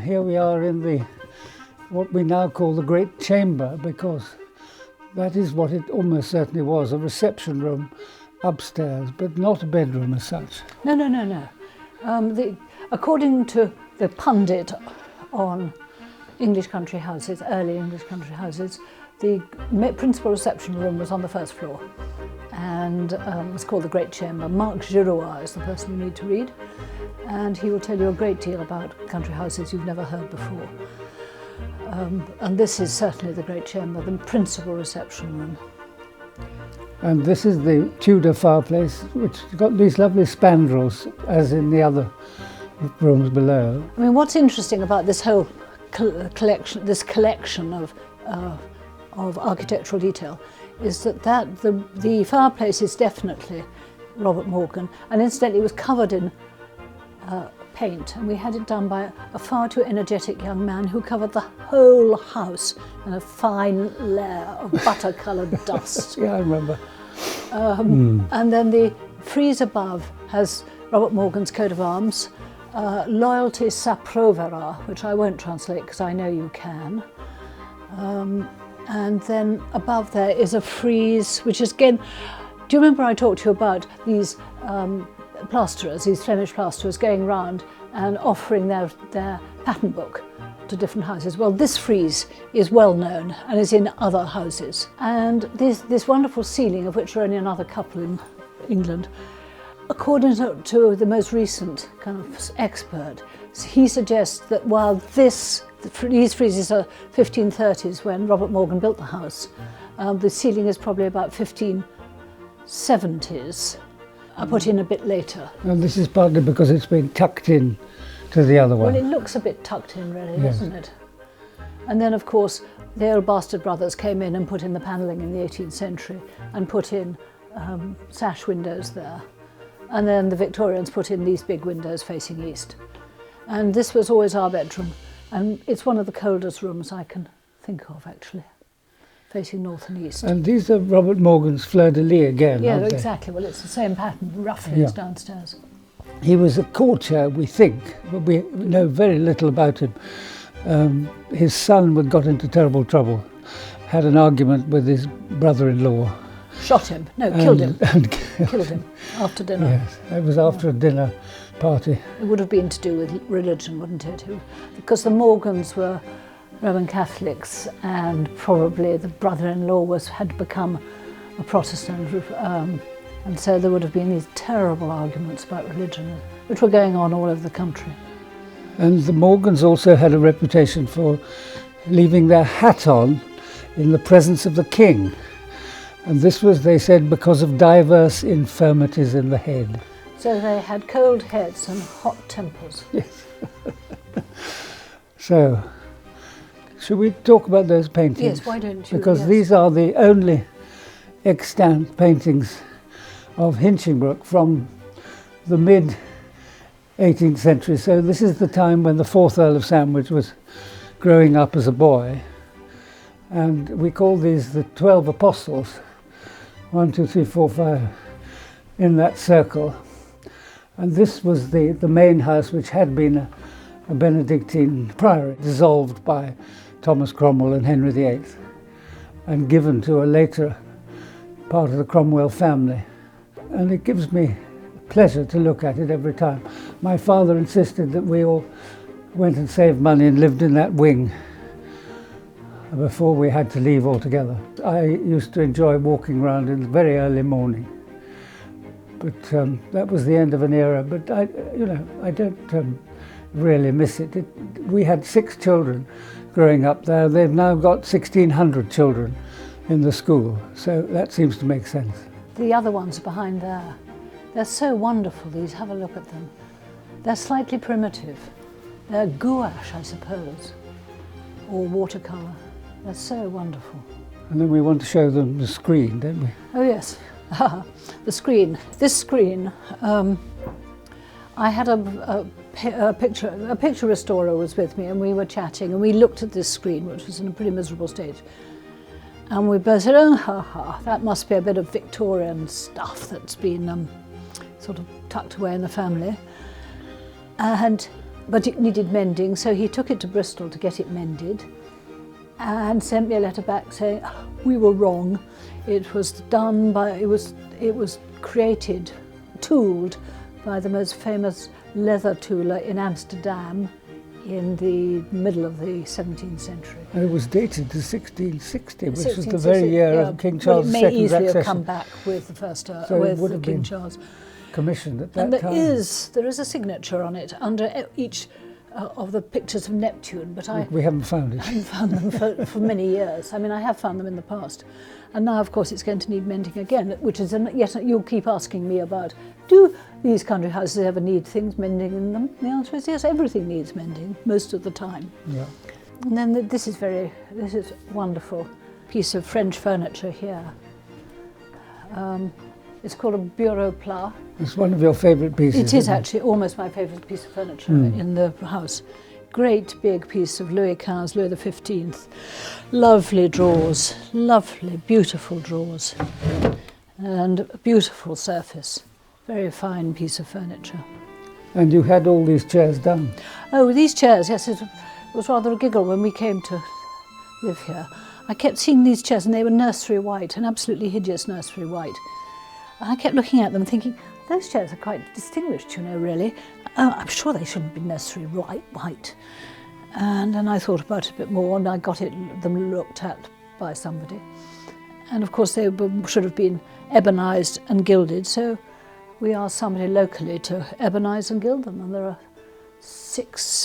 here we are in what we now call the Great Chamber, because that is what it almost certainly was, a reception room upstairs, but not a bedroom as such. No. According to the pundit on English country houses, early English country houses, the principal reception room was on the first floor and was called the Great Chamber. Marc Giroir is the person you need to read, and he will tell you a great deal about country houses you've never heard before. And this is certainly the Great Chamber, the principal reception room. And this is the Tudor fireplace, which has got these lovely spandrels, as in the other rooms below. I mean, what's interesting about this whole collection of architectural detail is that the fireplace is definitely Robert Morgan, and incidentally it was covered in paint, and we had it done by a far too energetic young man who covered the whole house in a fine layer of butter-coloured dust. Yeah, I remember. And then the frieze above has Robert Morgan's coat of arms, Loyalty Saprovera, which I won't translate because I know you can. And then above there is a frieze, which is again, do you remember I talked to you about these plasterers, these Flemish plasterers going round and offering their pattern book to different houses? Well, this frieze is well known and is in other houses. And this wonderful ceiling, of which there are only another couple in England, according to the most recent kind of expert, he suggests that while these friezes are 1530s when Robert Morgan built the house, the ceiling is probably about 1570s. I put in a bit later. And this is partly because it's been tucked in to the other one. Well, it looks a bit tucked in, really, yes. doesn't it? And then, of course, the Earl Bastard brothers came in and put in the panelling in the 18th century and put in sash windows there. And then the Victorians put in these big windows facing east. And this was always our bedroom. And it's one of the coldest rooms I can think of, actually, facing north and east. And these are Robert Morgan's fleur-de-lis again, yeah, aren't they? Exactly. Well, it's the same pattern, roughly, as downstairs. He was a courtier, we think, but we know very little about him. His son got into terrible trouble, had an argument with his brother-in-law. Shot him. No, killed him. Killed him after dinner. Yes, it was after a dinner party. It would have been to do with religion, wouldn't it? Because the Morgans were Roman Catholics, and probably the brother-in-law had become a Protestant, and so there would have been these terrible arguments about religion, which were going on all over the country. And the Morgans also had a reputation for leaving their hat on in the presence of the king. And this was, they said, because of diverse infirmities in the head. So they had cold heads and hot tempers. Yes. So, should we talk about those paintings? Yes, why don't you? Because yes. These are the only extant paintings of Hinchingbrook from the mid-18th century. So this is the time when the 4th Earl of Sandwich was growing up as a boy. And we call these the 12 Apostles. 1, 2, 3, 4, 5 in that circle. And this was the main house, which had been a Benedictine priory, dissolved by Thomas Cromwell and Henry VIII, and given to a later part of the Cromwell family. And it gives me pleasure to look at it every time. My father insisted that we all went and saved money and lived in that wing before we had to leave altogether. I used to enjoy walking around in the very early morning, but that was the end of an era. But I don't really miss it. We had 6 children growing up there. They've now got 1,600 children in the school, so that seems to make sense. The other ones behind there, they're so wonderful, these. Have a look at them. They're slightly primitive. They're gouache, I suppose, or watercolour. They're so wonderful. And then we want to show them the screen, don't we? Oh yes, the screen. This screen, I had a picture restorer was with me, and we were chatting, and we looked at this screen, which was in a pretty miserable state. And we both said, oh, that must be a bit of Victorian stuff that's been sort of tucked away in the family. And but it needed mending, so he took it to Bristol to get it mended and sent me a letter back saying, we were wrong. It was done by, it was created, tooled by the most famous leather tooler in Amsterdam in the middle of the 17th century. And it was dated to 1660, which was the very year of King Charles II's accession. It may easily have come back with the first, so with King Charles. Commissioned at that and time. There is a signature on it under each of the pictures of Neptune, but we haven't found it. I haven't found them for many years. I mean, I have found them in the past. And now, of course, it's going to need mending again, which is, yes, you'll keep asking me about, do these country houses ever need things mending in them? The answer is yes, everything needs mending, most of the time. Yeah. And then this is wonderful piece of French furniture here. It's called a bureau plat. It's one of your favourite pieces. It is actually almost my favourite piece of furniture in the house. Great big piece of Louis XV, Louis XV. Lovely drawers, lovely, beautiful drawers, and a beautiful surface. Very fine piece of furniture. And you had all these chairs done? Oh, these chairs, yes, it was rather a giggle when we came to live here. I kept seeing these chairs and they were nursery white, an absolutely hideous nursery white. And I kept looking at them thinking, those chairs are quite distinguished, you know, really. I'm sure they shouldn't be nursery white. And then I thought about it a bit more and I got them looked at by somebody. And of course they should have been ebonized and gilded, so we asked somebody locally to ebonize and gild them, and there are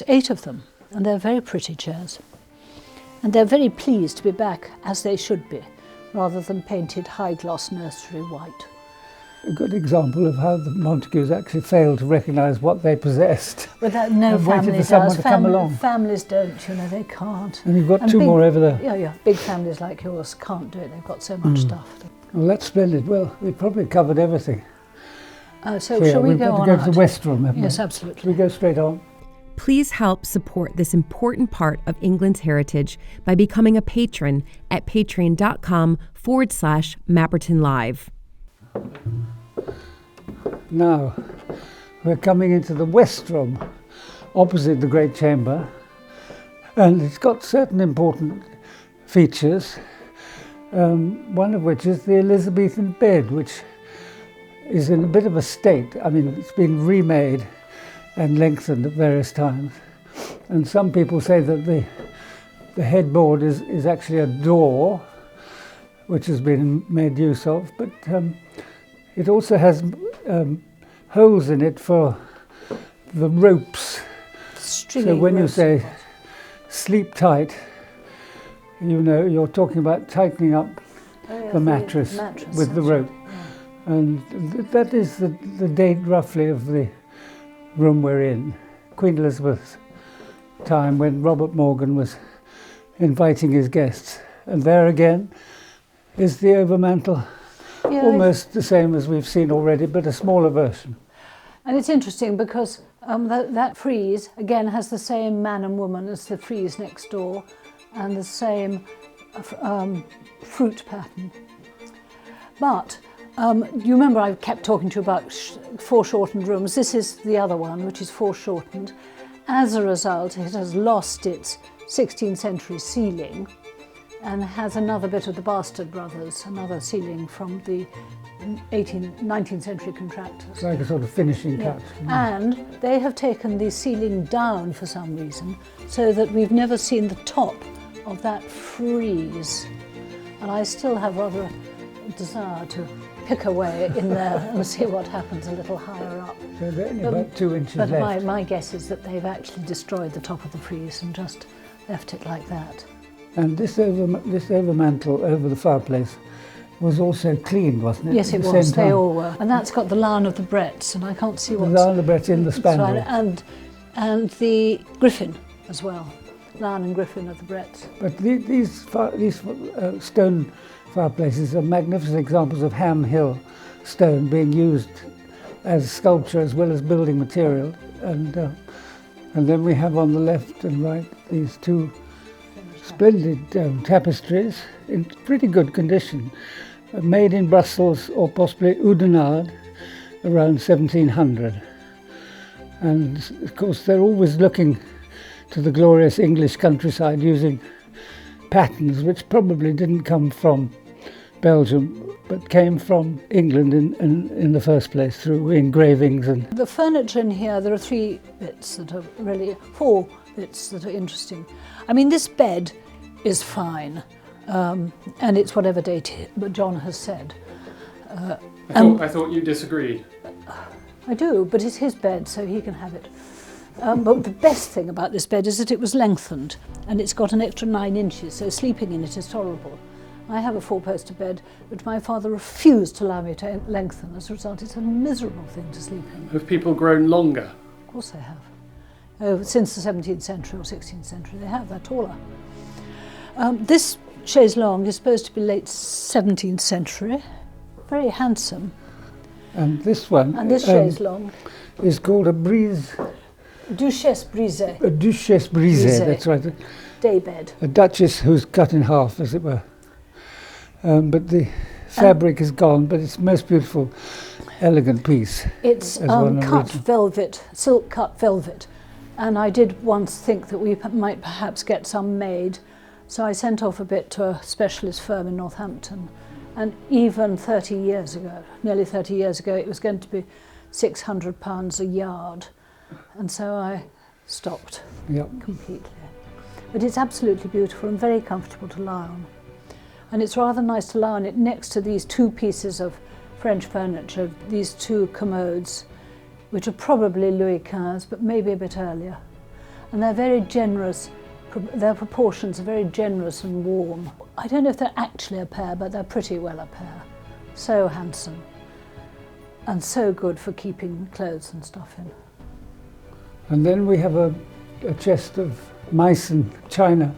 8 of them, and they're very pretty chairs. And they're very pleased to be back as they should be, rather than painted high-gloss nursery white. A good example of how the Montagues actually failed to recognise what they possessed. Without no family waited for someone to come along. Families don't, you know, they can't. And you've got 2 more over there. Yeah, big families like yours can't do it, they've got so much stuff. Well, that's splendid. Well, we've probably covered everything. So shall we go on? We've got to go to the West Room, haven't we? Yes, absolutely. Shall we go straight on? Please help support this important part of England's heritage by becoming a patron at patreon.com/Mapperton Live. Now, we're coming into the West Room, opposite the Great Chamber, and it's got certain important features, one of which is the Elizabethan bed, which is in a bit of a state. I mean, it's been remade and lengthened at various times, and some people say that the headboard is actually a door, which has been made use of, but it also has holes in it for the ropes. So when you say sleep tight, you know you're talking about tightening up the mattress with the rope. Yeah. And that is the date roughly of the room we're in. Queen Elizabeth's time, when Robert Morgan was inviting his guests. And there again is the overmantel. Yeah, almost the same as we've seen already, but a smaller version. And it's interesting because that frieze, again, has the same man and woman as the frieze next door, and the same fruit pattern. But you remember I kept talking to you about foreshortened rooms. This is the other one, which is foreshortened. As a result, it has lost its 16th century ceiling, and has another bit of the Bastard Brothers, another ceiling from the 19th century contractors. It's like a sort of finishing touch. And they have taken the ceiling down for some reason, so that we've never seen the top of that frieze. And I still have rather a desire to pick away in there and see what happens a little higher up. So they're only about 2 inches left. But my guess is that they've actually destroyed the top of the frieze and just left it like that. And this overmantel over the fireplace was also cleaned, wasn't it? Yes, it was. They all were. And that's got the Lion of the Bretts, and I can't see what. The Lion of the Bretts in the spandrel. Right, and the Griffin as well. Lion and Griffin of the Bretts. But these stone fireplaces are magnificent examples of Ham Hill stone being used as sculpture as well as building material. And then we have on the left and right these 2 splendid tapestries in pretty good condition, made in Brussels or possibly Oudenarde around 1700. And of course they're always looking to the glorious English countryside using patterns which probably didn't come from Belgium but came from England in the first place through engravings. And the furniture in here, there are four bits that are interesting. I mean, this bed is fine, and it's whatever date John has said. I thought you disagreed. I do, but it's his bed, so he can have it. But the best thing about this bed is that it was lengthened, and it's got an extra 9 inches, so sleeping in it is tolerable. I have a 4-poster bed, which my father refused to allow me to lengthen. As a result, it's a miserable thing to sleep in. Have people grown longer? Of course they have. Oh, since the 17th century or 16th century, they have. They're taller. This chaise longue is supposed to be late 17th century. Very handsome. And this one, and this chaise longue is called a brise. Duchesse brisée. A Duchesse brisée, that's right. Daybed. A duchess who's cut in half, as it were. But the fabric is gone, but it's a most beautiful, elegant piece. It's cut velvet, silk cut velvet. And I did once think that we might perhaps get some made. So I sent off a bit to a specialist firm in Northampton. And even 30 years ago, nearly 30 years ago, it was going to be £600 a yard. And so I stopped completely. But it's absolutely beautiful and very comfortable to lie on. And it's rather nice to lie on it next to these 2 pieces of French furniture, these 2 commodes, which are probably Louis XV, but maybe a bit earlier. And they're very generous, their proportions are very generous and warm. I don't know if they're actually a pair, but they're pretty well a pair. So handsome. And so good for keeping clothes and stuff in. And then we have a chest of Meissen china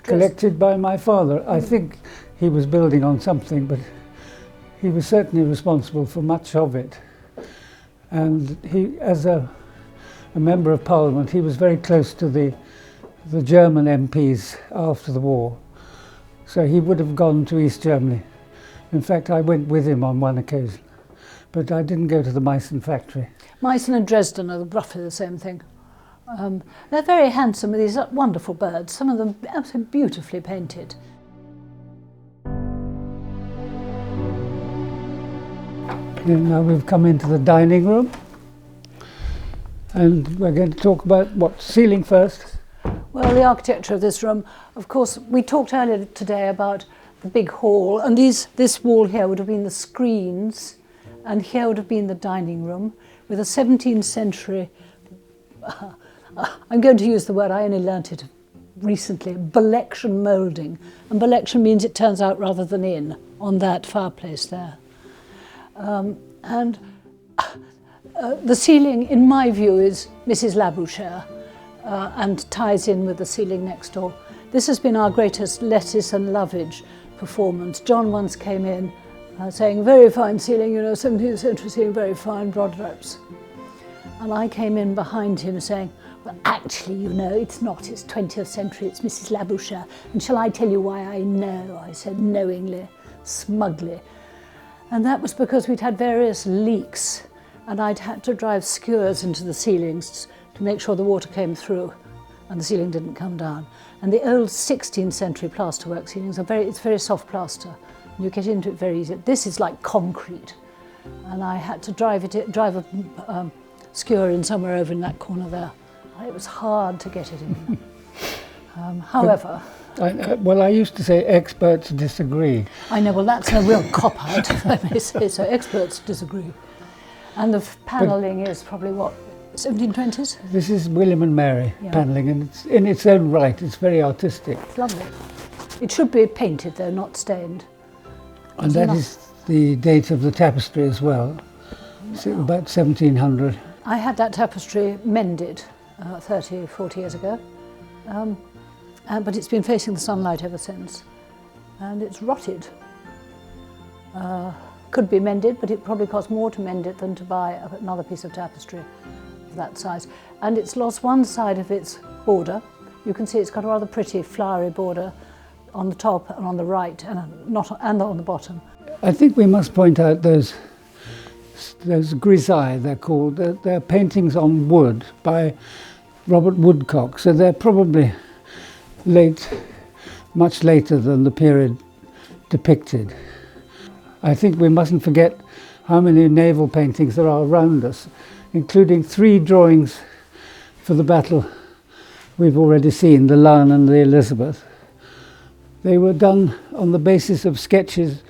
collected by my father. I think he was building on something, but he was certainly responsible for much of it. And he, as a member of Parliament, he was very close to the German MPs after the war. So he would have gone to East Germany. In fact, I went with him on one occasion, but I didn't go to the Meissen factory. Meissen and Dresden are roughly the same thing. They're very handsome with these wonderful birds, some of them absolutely beautifully painted. And now we've come into the dining room, and we're going to talk about what, ceiling first? Well, the architecture of this room, of course, we talked earlier today about the big hall, and this wall here would have been the screens, and here would have been the dining room with a 17th century, I'm going to use the word, I only learnt it recently, Belection moulding. And Belection means it turns out rather than in, on that fireplace there. The ceiling, in my view, is Mrs. Labouchere and ties in with the ceiling next door. This has been our greatest lettuce and lovage performance. John once came in saying, very fine ceiling, 17th century ceiling, very fine, broad drapes. And I came in behind him saying, well, actually, it's not, it's 20th century, it's Mrs. Labouchere. And shall I tell you why I know? I said knowingly, smugly. And that was because we'd had various leaks, and I'd had to drive skewers into the ceilings to make sure the water came through and the ceiling didn't come down. And the old 16th century plasterwork ceilings it's very soft plaster. And you get into it very easily. This is like concrete. And I had to drive a skewer in somewhere over in that corner there. It was hard to get it in. However... I used to say experts disagree. I know, well, that's a real cop-out, if I may say so. Experts disagree. And the panelling is probably, what, 1720s? This is William and Mary panelling, and it's in its own right, it's very artistic. It's lovely. It should be painted, though, not stained. And that is the date of the tapestry as well, about 1700. I had that tapestry mended 30, 40 years ago. But it's been facing the sunlight ever since, and it's rotted. Could be mended, but it probably costs more to mend it than to buy another piece of tapestry of that size. And it's lost one side of its border. You can see it's got a rather pretty flowery border on the top and on the right, and on the bottom. I think we must point out those Those grisaille, they're called. They're paintings on wood by Robert Woodcock, so they're probably late, much later than the period depicted. I think we mustn't forget how many naval paintings there are around us, including 3 drawings for the battle we've already seen, the Lion and the Elizabeth. They were done on the basis of sketches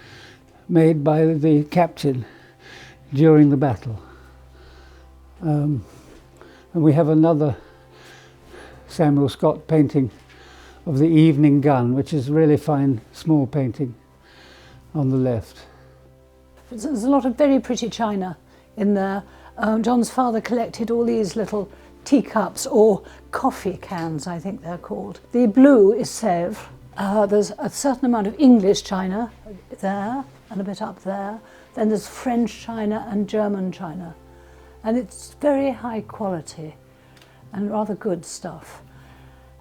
made by the captain during the battle. And we have another Samuel Scott painting of the Evening Gun, which is a really fine small painting on the left. There's a lot of very pretty china in there. John's father collected all these little teacups or coffee cans, I think they're called. The blue is Sèvres. There's a certain amount of English china there and a bit up there. Then there's French china and German china. And it's very high quality and rather good stuff.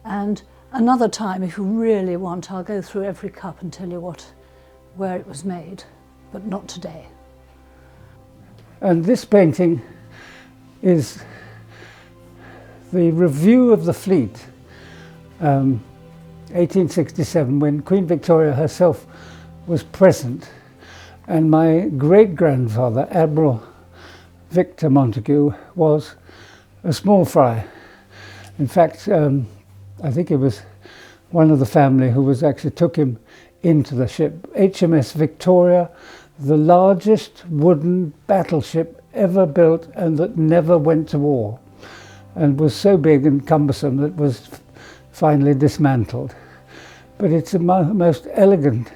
And another time, if you really want, I'll go through every cup and tell you where it was made, but not today. And this painting is the review of the fleet, 1867, when Queen Victoria herself was present, and my great-grandfather, Admiral Victor Montagu, was a small fry. In fact, I think it was one of the family who actually took him into the ship. HMS Victoria, the largest wooden battleship ever built and that never went to war, and was so big and cumbersome that it was finally dismantled. But it's a most elegant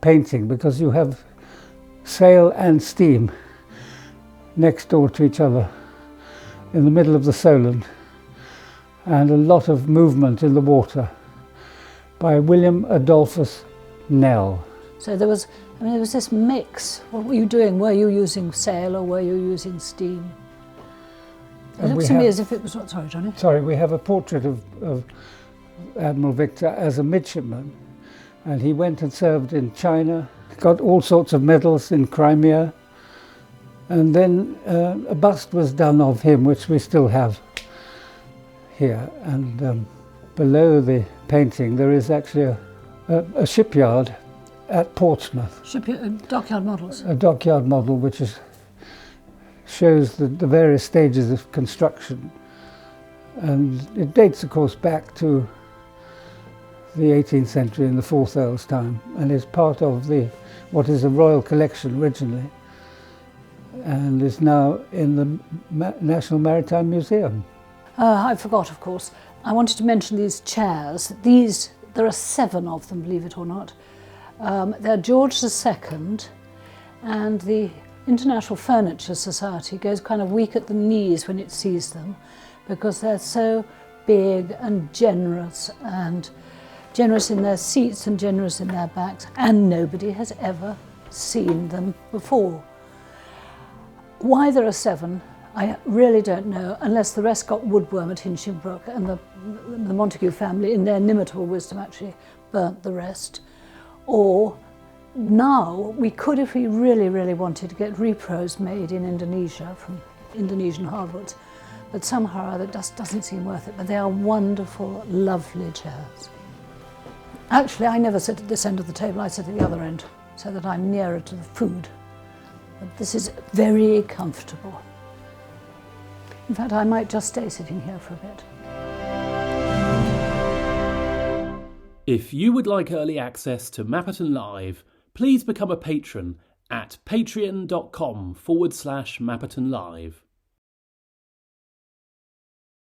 painting because you have sail and steam next door to each other in the middle of the Solent, and a lot of movement in the water by William Adolphus Nell. So there was this mix. What were you doing? Were you using sail or were you using steam? It looks to me as if it was... Sorry, Johnny. Sorry, we have a portrait of Admiral Victor as a midshipman, and he went and served in China, got all sorts of medals in Crimea, and then a bust was done of him, which we still have here. And below the painting there is actually a shipyard at Portsmouth. Dockyard models. A dockyard model which shows the various stages of construction. And it dates, of course, back to the 18th century in the 4th Earl's time, and is part of what is a royal collection originally, and is now in the National Maritime Museum. I forgot, of course. I wanted to mention these chairs. There are 7 of them, believe it or not. They're George II, and the International Furniture Society goes kind of weak at the knees when it sees them, because they're so big and generous in their seats and generous in their backs, and nobody has ever seen them before. Why there are 7, I really don't know, unless the rest got woodworm at Hinchinbrook and the Montagu family, in their inimitable wisdom, actually burnt the rest. Or now we could, if we really, really wanted, to get repros made in Indonesia from Indonesian hardwoods, but somehow that just doesn't seem worth it. But they are wonderful, lovely chairs. Actually, I never sit at this end of the table, I sit at the other end, so that I'm nearer to the food. But this is very comfortable. In fact, I might just stay sitting here for a bit. If you would like early access to Mapperton Live, please become a patron at patreon.com/Mapperton Live.